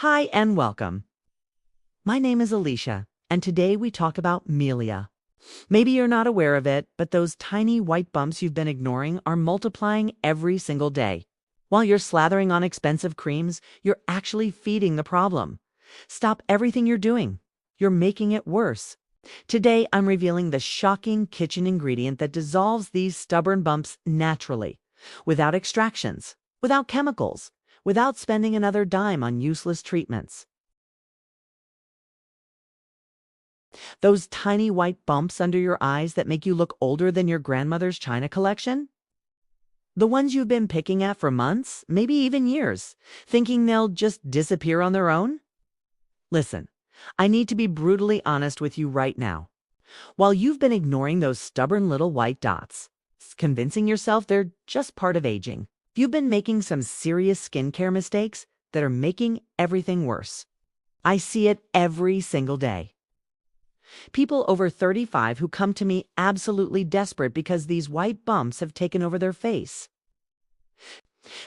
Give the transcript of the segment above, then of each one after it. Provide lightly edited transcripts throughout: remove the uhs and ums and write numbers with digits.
Hi and welcome. My name is Alicia, and today we talk about Milia. Maybe you're not aware of it, but those tiny white bumps you've been ignoring are multiplying every single day. While you're slathering on expensive creams, you're actually feeding the problem. Stop everything you're doing. You're making it worse. Today, I'm revealing the shocking kitchen ingredient that dissolves these stubborn bumps naturally, without extractions, without chemicals, without spending another dime on useless treatments. Those tiny white bumps under your eyes that make you look older than your grandmother's china collection? The ones you've been picking at for months, maybe even years, thinking they'll just disappear on their own? Listen, I need to be brutally honest with you right now. While you've been ignoring those stubborn little white dots, convincing yourself they're just part of aging, you've been making some serious skincare mistakes that are making everything worse. I see it every single day. People over 35 who come to me absolutely desperate because these white bumps have taken over their face.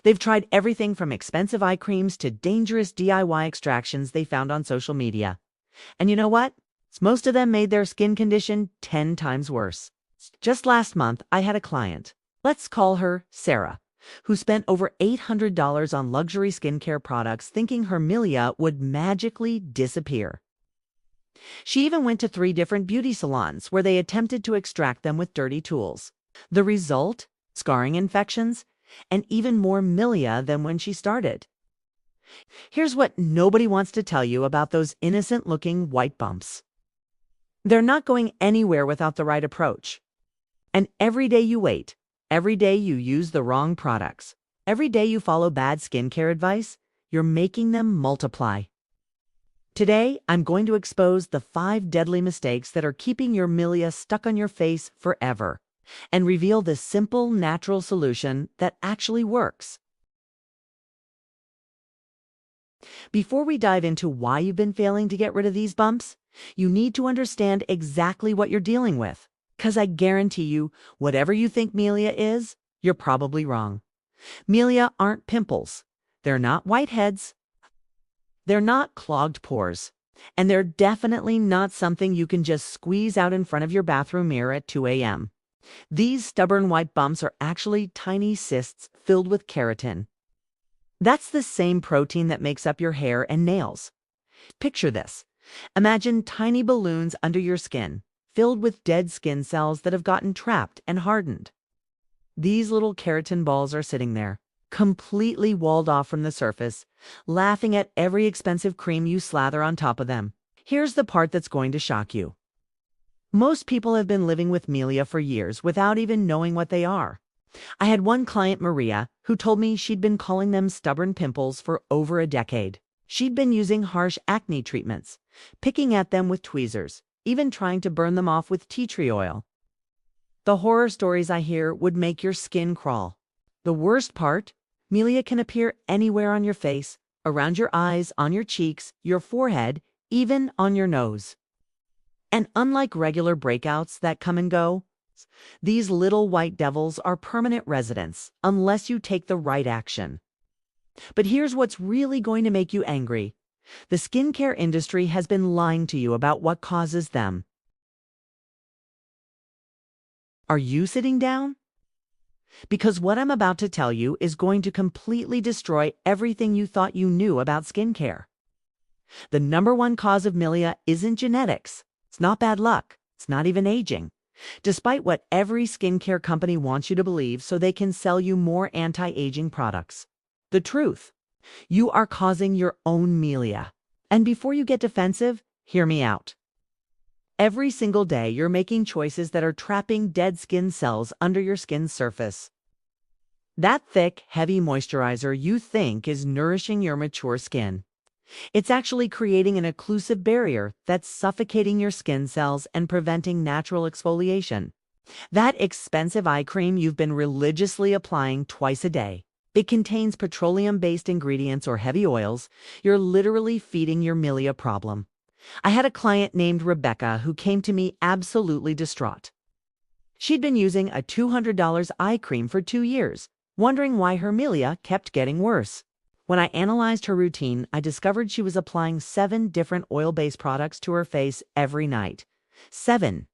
They've tried everything from expensive eye creams to dangerous DIY extractions they found on social media. And you know what? Most of them made their skin condition 10 times worse. Just last month, I had a client, let's call her Sarah, who spent over $800 on luxury skincare products thinking her Milia would magically disappear. She even went to 3 different beauty salons where they attempted to extract them with dirty tools. The result? Scarring infections, and even more Milia than when she started. Here's what nobody wants to tell you about those innocent-looking white bumps. They're not going anywhere without the right approach. And every day you wait, every day you use the wrong products, every day you follow bad skincare advice, you're making them multiply. Today, I'm going to expose the 5 deadly mistakes that are keeping your Milia stuck on your face forever, and reveal the simple, natural solution that actually works. Before we dive into why you've been failing to get rid of these bumps, you need to understand exactly what you're dealing with. Because I guarantee you, whatever you think Milia is, you're probably wrong. Milia aren't pimples. They're not whiteheads. They're not clogged pores. And they're definitely not something you can just squeeze out in front of your bathroom mirror at 2 a.m. These stubborn white bumps are actually tiny cysts filled with keratin. That's the same protein that makes up your hair and nails. Picture this. Imagine tiny balloons under your skin, filled with dead skin cells that have gotten trapped and hardened. These little keratin balls are sitting there, completely walled off from the surface, laughing at every expensive cream you slather on top of them. Here's the part that's going to shock you. Most people have been living with Milia for years without even knowing what they are. I had one client, Maria, who told me she'd been calling them stubborn pimples for over a decade. She'd been using harsh acne treatments, picking at them with tweezers, even trying to burn them off with tea tree oil. The horror stories I hear would make your skin crawl. The worst part? Milia can appear anywhere on your face, around your eyes, on your cheeks, your forehead, even on your nose. And unlike regular breakouts that come and go, these little white devils are permanent residents unless you take the right action. But here's what's really going to make you angry. The skincare industry has been lying to you about what causes them. Are you sitting down? Because what I'm about to tell you is going to completely destroy everything you thought you knew about skincare. The #1 cause of Milia isn't genetics. It's not bad luck. It's not even aging. Despite what every skincare company wants you to believe so they can sell you more anti-aging products. The truth, you are causing your own Milia. And before you get defensive, hear me out. Every single day, you're making choices that are trapping dead skin cells under your skin's surface. That thick, heavy moisturizer you think is nourishing your mature skin. It's actually creating an occlusive barrier that's suffocating your skin cells and preventing natural exfoliation. That expensive eye cream you've been religiously applying twice a day. It contains petroleum-based ingredients or heavy oils. You're literally feeding your Milia problem. I had a client named Rebecca who came to me absolutely distraught. She'd been using a $200 eye cream for 2 years, wondering why her Milia kept getting worse. When I analyzed her routine, I discovered she was applying 7 different oil-based products to her face every night. 7.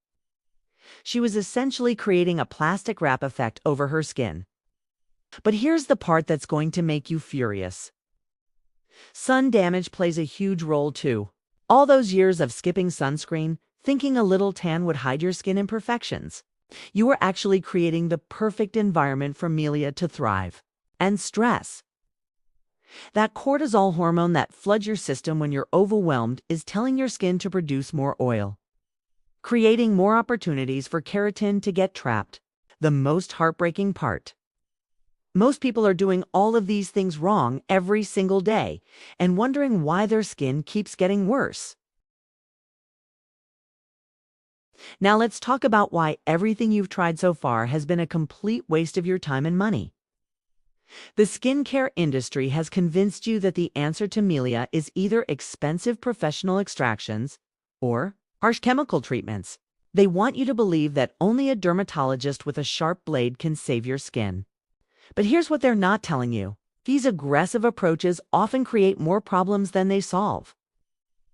She was essentially creating a plastic wrap effect over her skin. But here's the part that's going to make you furious. Sun damage plays a huge role too. All those years of skipping sunscreen, thinking a little tan would hide your skin imperfections. You were actually creating the perfect environment for Milia to thrive. And stress. That cortisol hormone that floods your system when you're overwhelmed is telling your skin to produce more oil, creating more opportunities for keratin to get trapped. The most heartbreaking part. Most people are doing all of these things wrong every single day and wondering why their skin keeps getting worse. Now let's talk about why everything you've tried so far has been a complete waste of your time and money. The skincare industry has convinced you that the answer to Milia is either expensive professional extractions or harsh chemical treatments. They want you to believe that only a dermatologist with a sharp blade can save your skin. But here's what they're not telling you. These aggressive approaches often create more problems than they solve.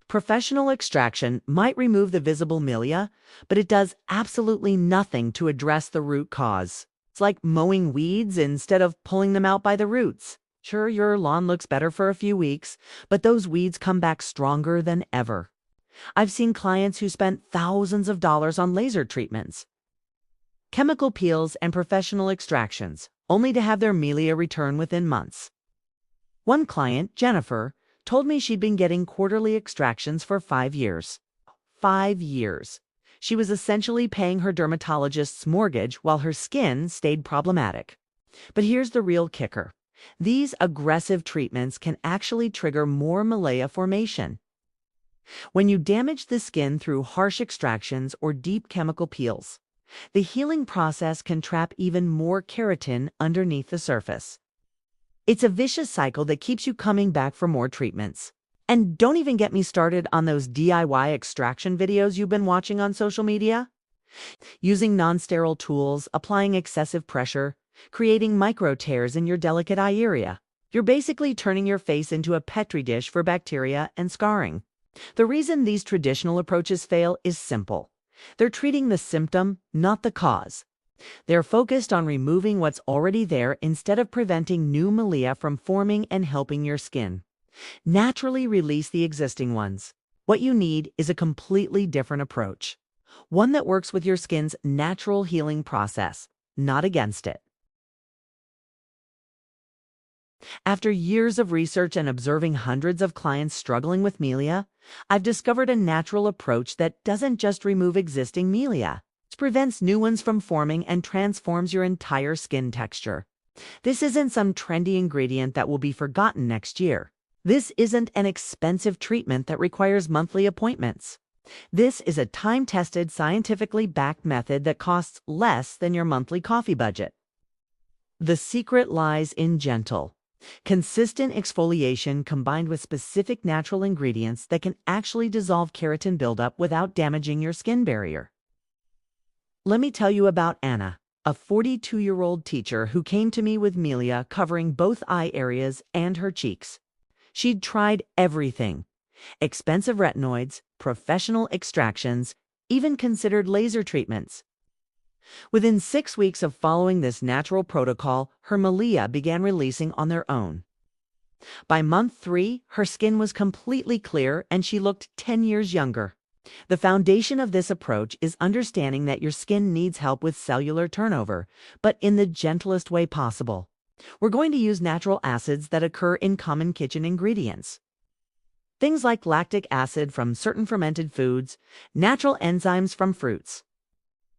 Professional extraction might remove the visible milia, but it does absolutely nothing to address the root cause. It's like mowing weeds instead of pulling them out by the roots. Sure, your lawn looks better for a few weeks, but those weeds come back stronger than ever. I've seen clients who spent thousands of dollars on laser treatments, chemical peels, and professional extractions, only to have their milia return within months. One client, Jennifer, told me she'd been getting quarterly extractions for 5 years. 5 years. She was essentially paying her dermatologist's mortgage while her skin stayed problematic. But here's the real kicker. These aggressive treatments can actually trigger more milia formation. When you damage the skin through harsh extractions or deep chemical peels, the healing process can trap even more keratin underneath the surface. It's a vicious cycle that keeps you coming back for more treatments. And don't even get me started on those DIY extraction videos you've been watching on social media. Using non-sterile tools, applying excessive pressure, creating micro tears in your delicate eye area. You're basically turning your face into a petri dish for bacteria and scarring. The reason these traditional approaches fail is simple. They're treating the symptom, not the cause. They're focused on removing what's already there instead of preventing new milia from forming and helping your skin naturally release the existing ones. What you need is a completely different approach. One that works with your skin's natural healing process, not against it. After years of research and observing hundreds of clients struggling with milia, I've discovered a natural approach that doesn't just remove existing milia. It prevents new ones from forming and transforms your entire skin texture. This isn't some trendy ingredient that will be forgotten next year. This isn't an expensive treatment that requires monthly appointments. This is a time-tested, scientifically backed method that costs less than your monthly coffee budget. The secret lies in gentle, consistent exfoliation combined with specific natural ingredients that can actually dissolve keratin buildup without damaging your skin barrier. Let me tell you about Anna, a 42-year-old teacher who came to me with milia covering both eye areas and her cheeks. She'd tried everything: expensive retinoids, professional extractions, even considered laser treatments. Within 6 weeks of following this natural protocol, her milia began releasing on their own. By month 3, her skin was completely clear and she looked 10 years younger. The foundation of this approach is understanding that your skin needs help with cellular turnover, but in the gentlest way possible. We're going to use natural acids that occur in common kitchen ingredients. Things like lactic acid from certain fermented foods, natural enzymes from fruits,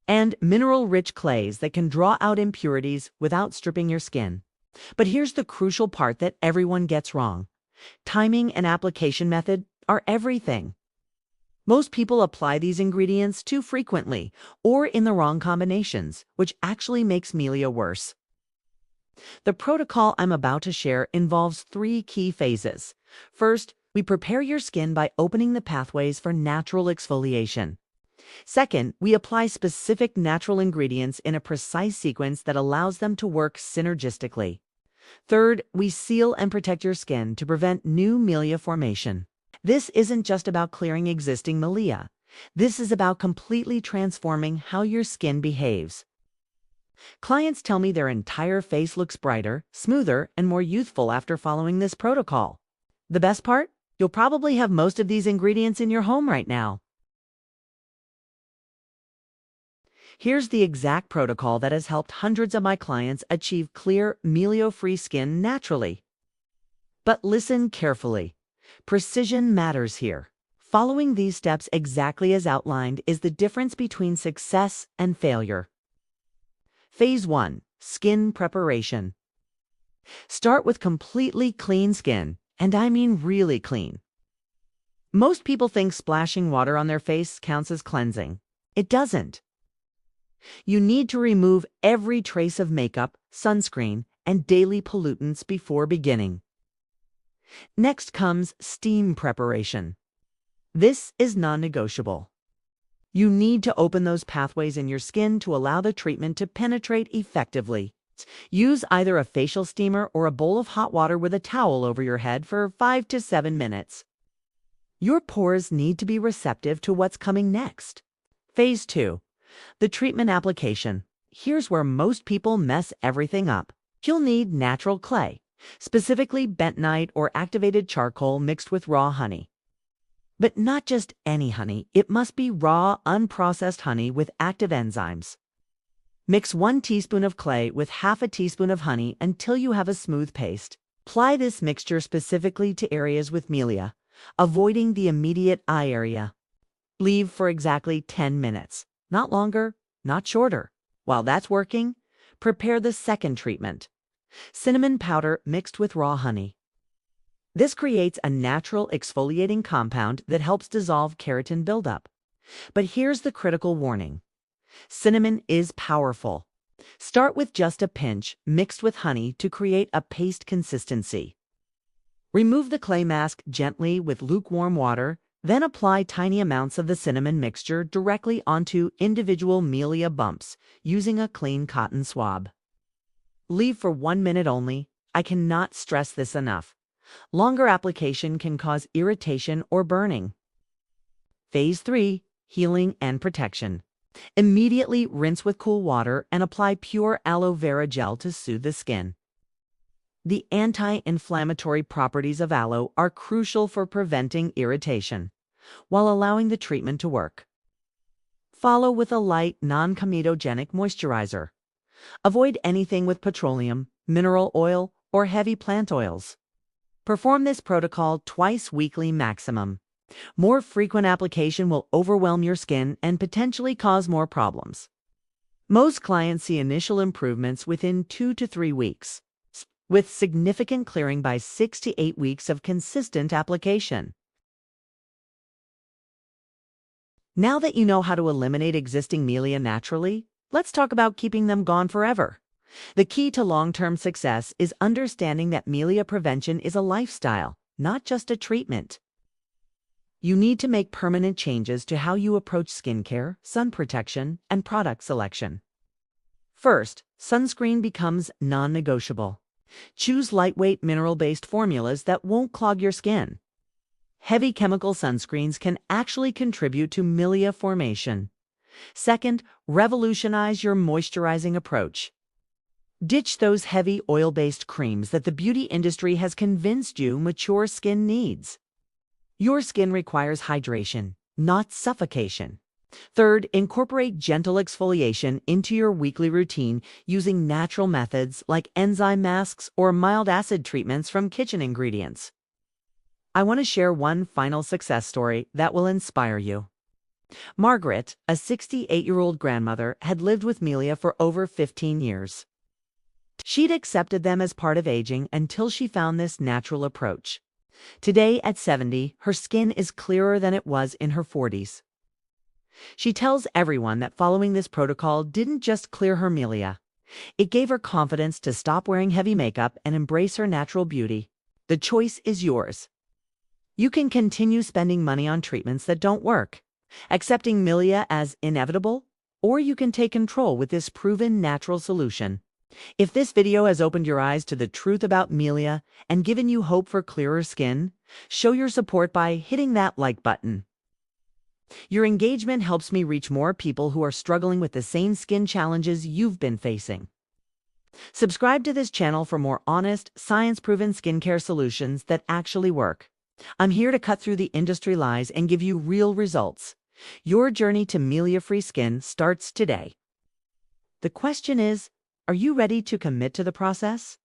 and mineral-rich clays that can draw out impurities without stripping your skin. But here's the crucial part that everyone gets wrong. Timing and application method are everything. Most people apply these ingredients too frequently or in the wrong combinations, which actually makes milia worse. The protocol I'm about to share involves 3 key phases. First, we prepare your skin by opening the pathways for natural exfoliation. Second, we apply specific natural ingredients in a precise sequence that allows them to work synergistically. Third, we seal and protect your skin to prevent new milia formation. This isn't just about clearing existing milia. This is about completely transforming how your skin behaves. Clients tell me their entire face looks brighter, smoother, and more youthful after following this protocol. The best part? You'll probably have most of these ingredients in your home right now. Here's the exact protocol that has helped hundreds of my clients achieve clear, milio-free skin naturally. But listen carefully. Precision matters here. Following these steps exactly as outlined is the difference between success and failure. Phase 1. Skin preparation. Start with completely clean skin, and I mean really clean. Most people think splashing water on their face counts as cleansing. It doesn't. You need to remove every trace of makeup, sunscreen, and daily pollutants before beginning. Next comes steam preparation. This is non-negotiable. You need to open those pathways in your skin to allow the treatment to penetrate effectively. Use either a facial steamer or a bowl of hot water with a towel over your head for 5 to 7 minutes. Your pores need to be receptive to what's coming next. Phase 2. The treatment application. Here's where most people mess everything up. You'll need natural clay, specifically bentonite or activated charcoal mixed with raw honey. But not just any honey, it must be raw, unprocessed honey with active enzymes. Mix 1 teaspoon of clay with half a teaspoon of honey until you have a smooth paste. Apply this mixture specifically to areas with milia, avoiding the immediate eye area. Leave for exactly 10 minutes. Not longer, not shorter. While that's working, prepare the second treatment. Cinnamon powder mixed with raw honey. This creates a natural exfoliating compound that helps dissolve keratin buildup. But here's the critical warning. Cinnamon is powerful. Start with just a pinch mixed with honey to create a paste consistency. Remove the clay mask gently with lukewarm water, then apply tiny amounts of the cinnamon mixture directly onto individual milia bumps using a clean cotton swab. Leave for 1 minute only. I cannot stress this enough. Longer application can cause irritation or burning. Phase 3. Healing and protection. Immediately rinse with cool water and apply pure aloe vera gel to soothe the skin. The anti-inflammatory properties of aloe are crucial for preventing irritation, while allowing the treatment to work. Follow with a light, non-comedogenic moisturizer. Avoid anything with petroleum, mineral oil, or heavy plant oils. Perform this protocol twice weekly maximum. More frequent application will overwhelm your skin and potentially cause more problems. Most clients see initial improvements within 2 to 3 weeks, with significant clearing by 6 to 8 weeks of consistent application. Now that you know how to eliminate existing milia naturally, let's talk about keeping them gone forever. The key to long-term success is understanding that milia prevention is a lifestyle, not just a treatment. You need to make permanent changes to how you approach skincare, sun protection, and product selection. First, sunscreen becomes non-negotiable. Choose lightweight mineral-based formulas that won't clog your skin. Heavy chemical sunscreens can actually contribute to milia formation. Second, revolutionize your moisturizing approach. Ditch those heavy oil-based creams that the beauty industry has convinced you mature skin needs. Your skin requires hydration, not suffocation. Third, incorporate gentle exfoliation into your weekly routine using natural methods like enzyme masks or mild acid treatments from kitchen ingredients. I want to share one final success story that will inspire you. Margaret, a 68-year-old grandmother, had lived with milia for over 15 years. She'd accepted them as part of aging until she found this natural approach. Today, at 70, her skin is clearer than it was in her 40s. She tells everyone that following this protocol didn't just clear her milia. It gave her confidence to stop wearing heavy makeup and embrace her natural beauty. The choice is yours. You can continue spending money on treatments that don't work, accepting milia as inevitable, or you can take control with this proven natural solution. If this video has opened your eyes to the truth about Milia and given you hope for clearer skin, show your support by hitting that like button. Your engagement helps me reach more people who are struggling with the same skin challenges you've been facing. Subscribe to this channel for more honest, science-proven skincare solutions that actually work. I'm here to cut through the industry lies and give you real results. Your journey to Milia-free skin starts today. The question is, are you ready to commit to the process?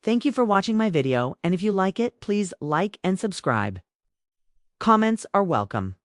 Thank you for watching my video, and if you like it, please like and subscribe. Comments are welcome.